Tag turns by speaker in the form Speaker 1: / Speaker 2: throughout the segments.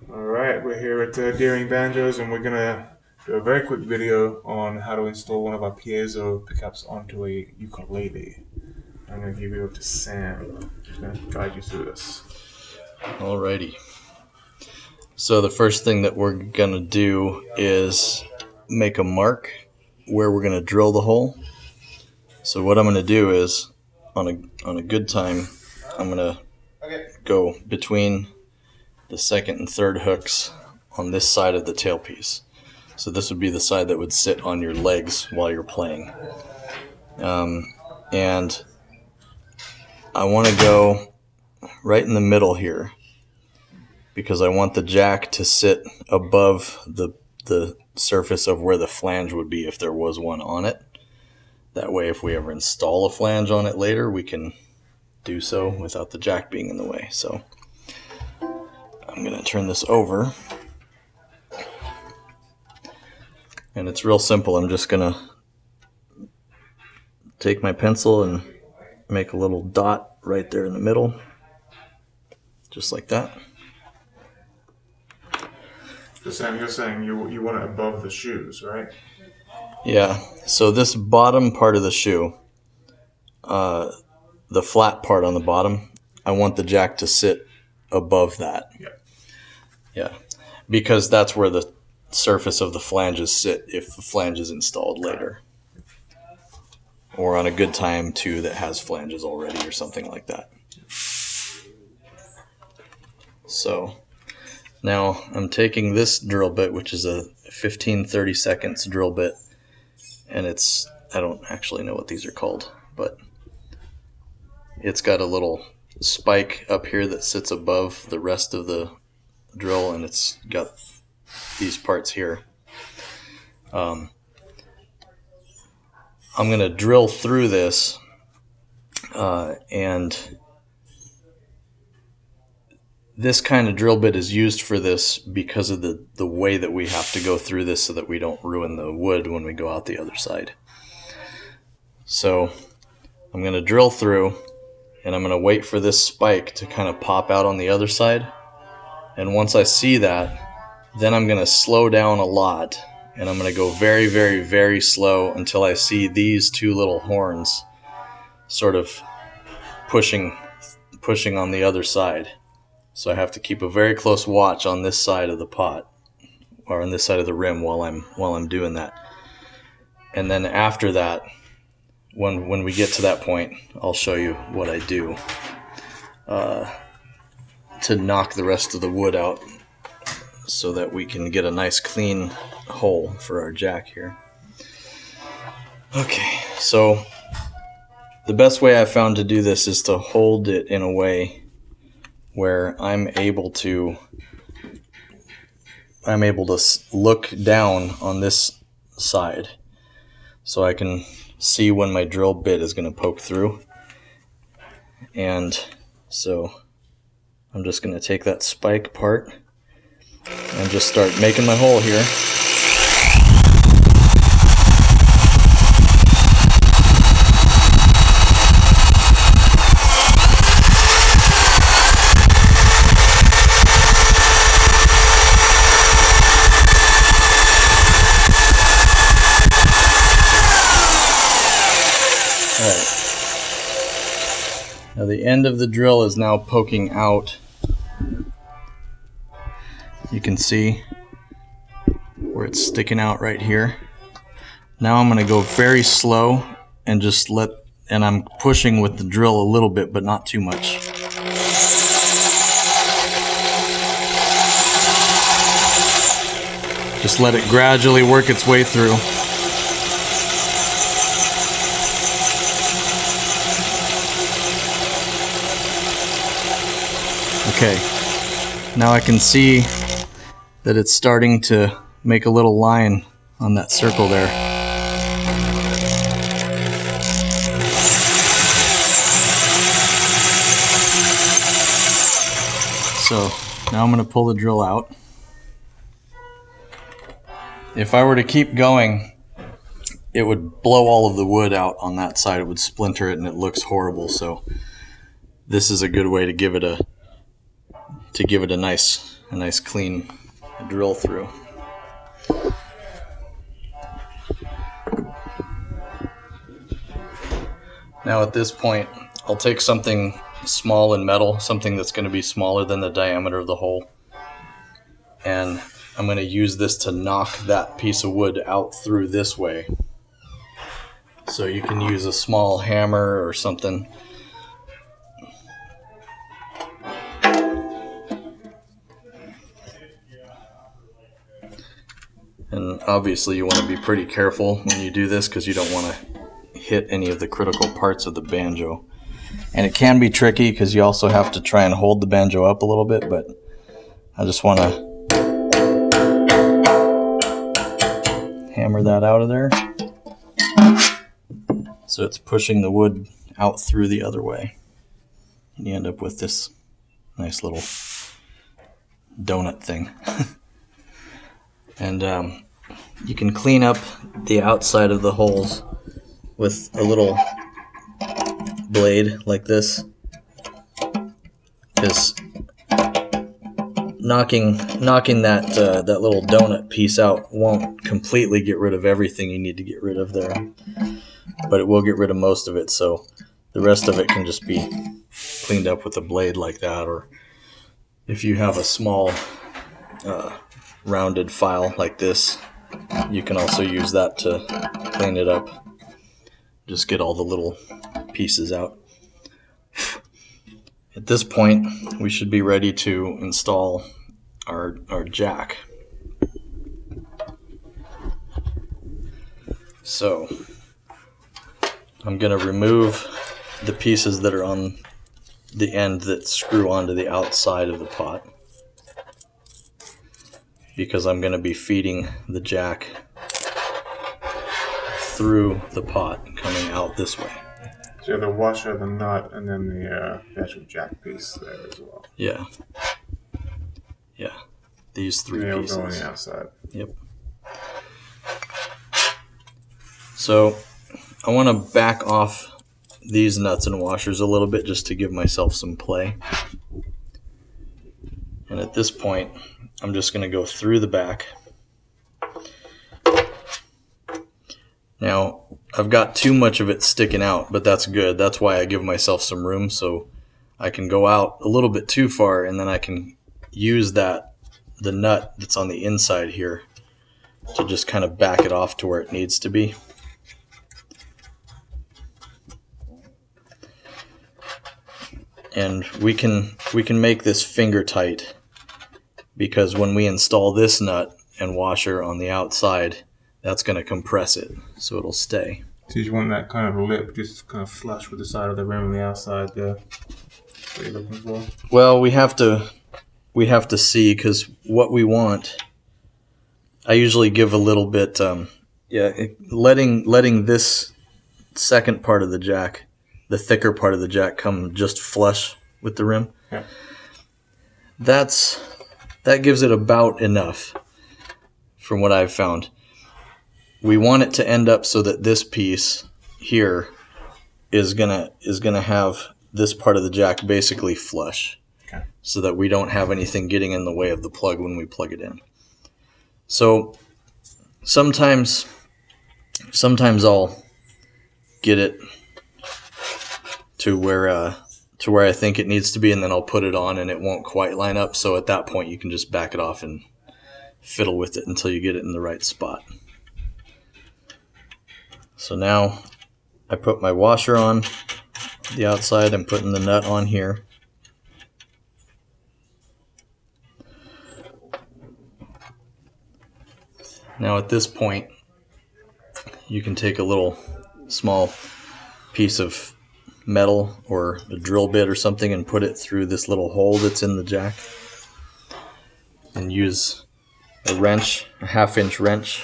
Speaker 1: Alright, we're here at Deering Banjos and we're gonna do a very quick video on how to install one of our piezo pickups onto a ukulele. I'm gonna give you up to Sam, who's gonna guide you through this.
Speaker 2: Alrighty. So the first thing that we're gonna do is make a mark where we're gonna drill the hole. So what I'm gonna do is on a good time, I'm gonna go between the second and third hooks on this side of the tailpiece. So this would be the side that would sit on your legs while you're playing. And I want to go right in the middle here because I want the jack to sit above the surface of where the flange would be if there was one on it. That way, if we ever install a flange on it later, we can do so without the jack being in the way. So I'm going to turn this over. And it's real simple. I'm just going to take my pencil and make a little dot right there in the middle. Just like that.
Speaker 1: So Sam, you're saying you want it above the shoes, right?
Speaker 2: Yeah, so this bottom part of the shoe, the flat part on the bottom, I want the jack to sit above that. Yeah, because that's where the surface of the flanges sit if the flange is installed later. Or on a good time, too, that has flanges already or something like that. So now I'm taking this drill bit, which is a 15-30 seconds drill bit, and I don't actually know what these are called, but it's got a little spike up here that sits above the rest of the drill, and it's got these parts here. I'm going to drill through this, and this kind of drill bit is used for this because of the way that we have to go through this so that we don't ruin the wood when we go out the other side. So I'm going to drill through, and I'm going to wait for this spike to kind of pop out on the other side. And once I see that, then I'm going to slow down a lot, and I'm going to go very, very, very slow until I see these two little horns sort of pushing on the other side. So I have to keep a very close watch on this side of the pot, or on this side of the rim while I'm doing that. And then after that, when we get to that point, I'll show you what I do to knock the rest of the wood out so that we can get a nice clean hole for our jack here. Okay, so the best way I've found to do this is to hold it in a way where I'm able to look down on this side so I can see when my drill bit is going to poke through. And so I'm just going to take that spike part and just start making my hole here. Now the end of the drill is now poking out. You can see where it's sticking out right here. Now I'm going to go very slow and and I'm pushing with the drill a little bit, but not too much. Just let it gradually work its way through. Okay, now I can see that it's starting to make a little line on that circle there. So now I'm going to pull the drill out. If I were to keep going, it would blow all of the wood out on that side. It would splinter it and it looks horrible. So this is a good way to give it a to give it a nice clean drill through. Now at this point, I'll take something small in metal, something that's going to be smaller than the diameter of the hole, and I'm going to use this to knock that piece of wood out through this way. So you can use a small hammer or something. And obviously you want to be pretty careful when you do this because you don't want to hit any of the critical parts of the banjo. And it can be tricky because you also have to try and hold the banjo up a little bit, but I just want to hammer that out of there. So it's pushing the wood out through the other way. And you end up with this nice little donut thing. And you can clean up the outside of the holes with a little blade like this. Because knocking that little donut piece out won't completely get rid of everything you need to get rid of there, but it will get rid of most of it. So the rest of it can just be cleaned up with a blade like that, or if you have a small rounded file like this, you can also use that to clean it up. Just get all the little pieces out. At this point, we should be ready to install our jack. So I'm going to remove the pieces that are on the end that screw onto the outside of the pot, because I'm going to be feeding the jack through the pot coming out this way.
Speaker 1: So you have the washer, the nut, and then the actual jack piece there as well.
Speaker 2: Yeah. These three pieces.
Speaker 1: They'll go on the outside.
Speaker 2: Yep. So I want to back off these nuts and washers a little bit just to give myself some play. And at this point, I'm just going to go through the back. Now, I've got too much of it sticking out, but that's good. That's why I give myself some room, so I can go out a little bit too far, and then I can use the nut that's on the inside here to just kind of back it off to where it needs to be. And we can make this finger tight, because when we install this nut and washer on the outside, that's going to compress it so it'll stay.
Speaker 1: So you want that kind of lip just kind of flush with the side of the rim on the outside there. What are you looking for?
Speaker 2: Well, we have to see, because what we want, I usually give a little bit, letting this second part of the jack, the thicker part of the jack, come just flush with the rim.
Speaker 1: Yeah.
Speaker 2: That gives it about enough from what I've found. We want it to end up so that this piece here is gonna have this part of the jack basically flush,
Speaker 1: okay,
Speaker 2: so that we don't have anything getting in the way of the plug when we plug it in. So sometimes I'll get it to where I think it needs to be, and then I'll put it on and it won't quite line up. So at that point, you can just back it off and fiddle with it until you get it in the right spot. So now I put my washer on the outside. I'm putting the nut on here. Now at this point, you can take a little small piece of metal or a drill bit or something and put it through this little hole that's in the jack, and use a wrench, a 1/2-inch wrench,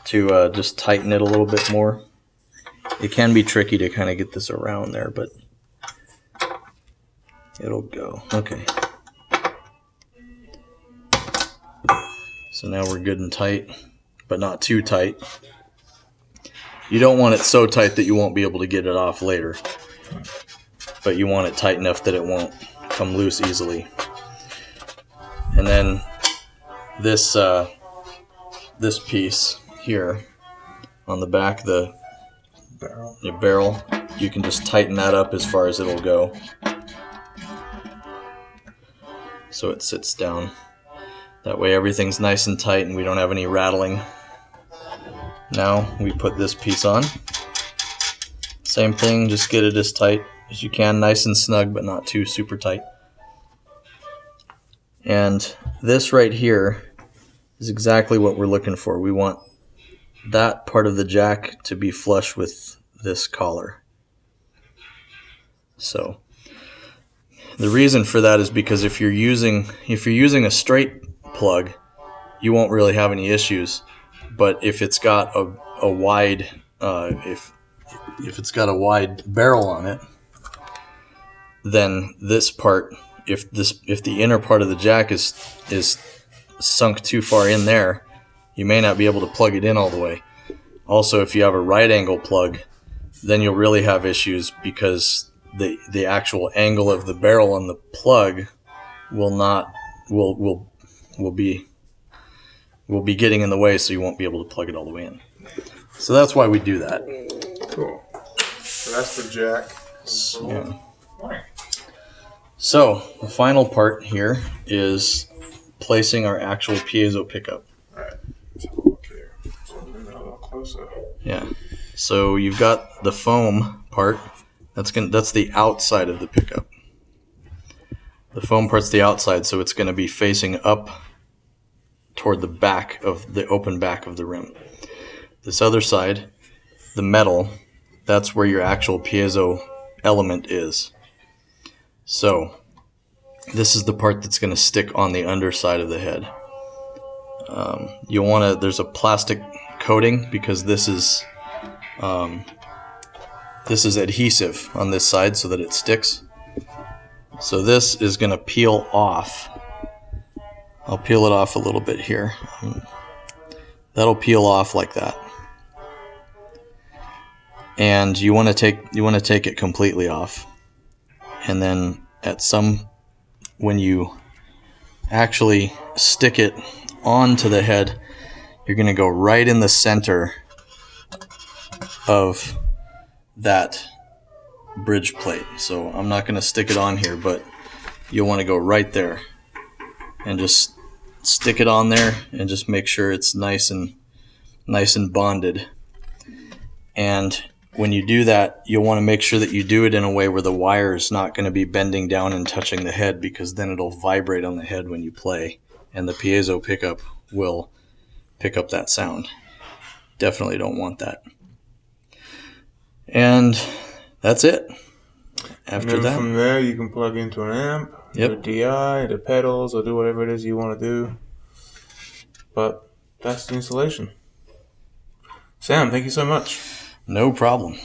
Speaker 2: to just tighten it a little bit more. It can be tricky to kind of get this around there, but it'll go. Okay. So now we're good and tight, but not too tight. You don't want it so tight that you won't be able to get it off later, but you want it tight enough that it won't come loose easily. And then this this piece here on the back, the barrel, you can just tighten that up as far as it'll go, so it sits down. That way everything's nice and tight and we don't have any rattling. Now we put this piece on. Same thing, just get it as tight as you can, nice and snug, but not too super tight. And this right here is exactly what we're looking for. We want that part of the jack to be flush with this collar. So the reason for that is because if you're using a straight plug, you won't really have any issues. But if it's got a wide if it's got a wide barrel on it, then this part, if the inner part of the jack is sunk too far in there, you may not be able to plug it in all the way. Also, if you have a right angle plug, then you'll really have issues because the actual angle of the barrel on the plug will be getting in the way, so you won't be able to plug it all the way in. So that's why we do that.
Speaker 1: Cool. So that's the jack.
Speaker 2: Yeah. So the final part here is placing our actual piezo pickup.
Speaker 1: All right. Let's have a look here. So move it a little closer.
Speaker 2: Yeah. So you've got the foam part. That's the outside of the pickup. The foam part's the outside, so it's going to be facing up toward the back of the open back of the rim. This other side, the metal, that's where your actual piezo element is. So this is the part that's going to stick on the underside of the head. You'll want to. There's a plastic coating because this is adhesive on this side so that it sticks. So this is going to peel off. I'll peel it off a little bit here. That'll peel off like that. And you want to take it completely off. And then when you actually stick it onto the head, you're going to go right in the center of that bridge plate. So I'm not going to stick it on here, but you'll want to go right there and just stick it on there and just make sure it's nice and bonded. And when you do that, you'll want to make sure that you do it in a way where the wire is not going to be bending down and touching the head, because then it'll vibrate on the head when you play, and the piezo pickup will pick up that sound. Definitely don't want that. And that's it. After
Speaker 1: and then
Speaker 2: that,
Speaker 1: from there, you can plug into an amp,
Speaker 2: Yep.
Speaker 1: the DI, the pedals, or do whatever it is you want to do. But that's the installation. Sam, thank you so much.
Speaker 2: no problem.